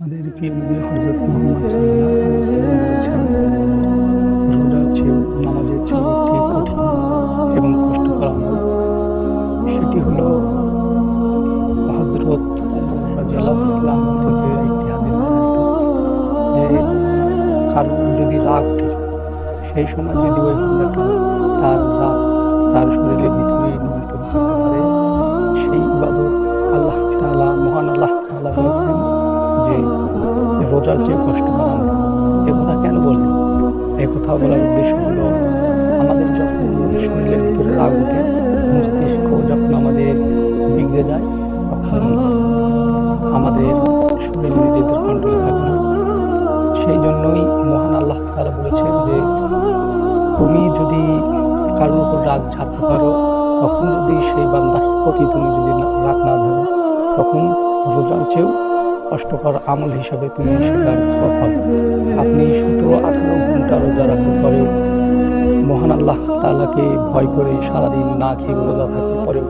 আমাদের প্রিয় নবী হযরত মুহাম্মদ সাল্লাল্লাহু আলাইহি ওয়াসাল্লাম বলেছেন, রোজার চেয়েও নামাজের চেয়েও একটি কঠিন এবং কষ্টকর আমল। সেটি হলো হযরত রাদিয়াল্লাহু তাআলা আনহু থেকে একটি হাদিস বর্ণিত যে কারো যদি রাগ উঠে যায়, সেই সময় যদি ওই বান্দাটা তার রাগ তার শরীরের ভিতরে নিয়ন্ত্রণ করতে পারে, সেই ইবাদত আল্লাহ তাআলা মহান আল্লাহ তাআলা বলেছেন যে রোজার চেয়ে কষ্টকর আমল। একথা কেন বললেন? একথা বলার উদ্দেশ্য হলো, আমাদের যখন শরীরের ভিতরে রাগ উঠে, মস্তিষ্ক যখন আমাদের বিগড়ে যায়, তখন আমাদের শরীর নিজেদের কন্ট্রোলে থাকে না। সেই জন্যই মহান আল্লাহ তাআলা বলেছেন যে তুমি যদি কারোর উপর রাগ ঝাড়তে পারো, তখন যদি সেই বান্দার প্রতি তুমি যদি রাগ না ধরো, তখন রোজার চেয়েও কষ্টকর আমল হিসাবে তুমি সেটার সওয়াব পাবে। আপনি 17-18 ঘন্টা রোজা রাখার পরেও, মহান আল্লাহ তাআলাকে ভয় করে সারাদিন না খেয়ে রোজা থাকার পরেও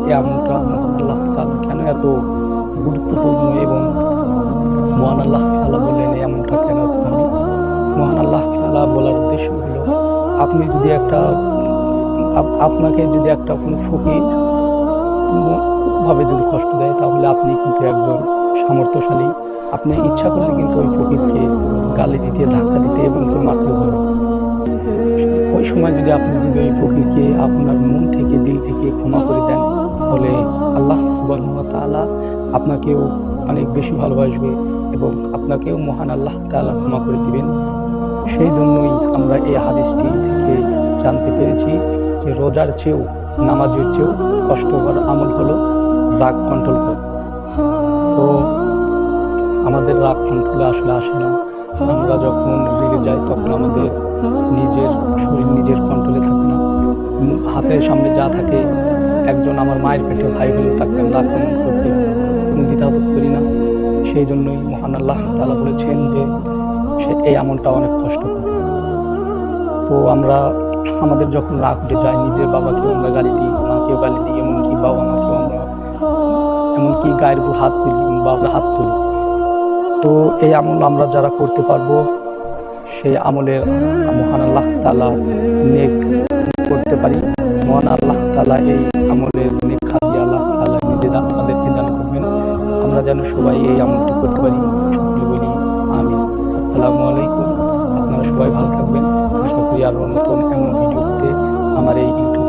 এই আমলটা মহান আল্লাহ তাআলা কেন এত গুরুত্বপূর্ণ এবং মহান আল্লাহ তাআলা বললেন এই আমলটা কেন দামি? মহান আল্লাহ তাআলা বলার উদ্দেশ্য হলো, আপনি যদি আপনাকে যদি একটা কোনো ফকির ভাবে যদি কষ্ট দেয়, তাহলে আপনি কিন্তু একজন সামর্থ্যশালী। আপনি ইচ্ছা করলে কিন্তু ওই ফকিরকে গালি দিতে, ধাক্কা দিতে এবং মারতে পারেন। ওই সময় যদি আপনি ওই ফকিরকে আপনার মন থেকে, দিল থেকে ক্ষমা করে দেন, তাহলে আল্লাহ সুবহানাহু ওয়া তাআলা আপনাকেও অনেক বেশি ভালোবাসবে এবং আপনাকেও মহান আল্লাহ তাআলা ক্ষমা করে দিবেন। সেই জন্যই আমরা এই হাদিসটি থেকে জানতে পেরেছি যে রোজার চেয়েও, নামাজের চেয়েও কষ্টকর আমল হলো রাগ কন্ট্রোল করা। তো আমাদের রাগ কন্ট্রোলে আসলে আসে না। আমরা যখন রেগে যাই, তখন আমাদের নিজের শরীর নিজের কন্ট্রোলে থাকে না। হাতের সামনে যা থাকে, একজন আমার মায়ের পেটে ভাই হলে তাকে আমরা আক্রমণ করতে কোনো দ্বিধাবোধ করি না। সেই জন্যই মহান আল্লাহ তাআলা বলেছেন যে এই আমলটা অনেক কষ্টকর। তো আমাদের যখন রাগ উঠে যায়, নিজের বাবাকেও আমরা গালি দিই, মাকেও গালি দিই, এমনকি বাবা মাকেও আমরা, এমনকি গায়ের উপর হাত তুলি বা আমরা হাত তুলি। তো এই আমল আমরা যারা করতে পারবো, সেই আমলের মহান আল্লাহ তাআলা নেক করতে পারি। মহান আল্লাহ তাআলা এই আমলের নেক খাদিয়া আল্লাহ তাআলা নিজে আমাদেরকে দান করবেন। আমরা যেন সবাই এই আমলটি করতে পারি। সকলে বলি আমিন। আসসালামু আলাইকুম। আপনারা সবাই ভালো থাকবেন। আশা করি আরো নতুন এমন ভিডিওতে আমার এই ইউটিউব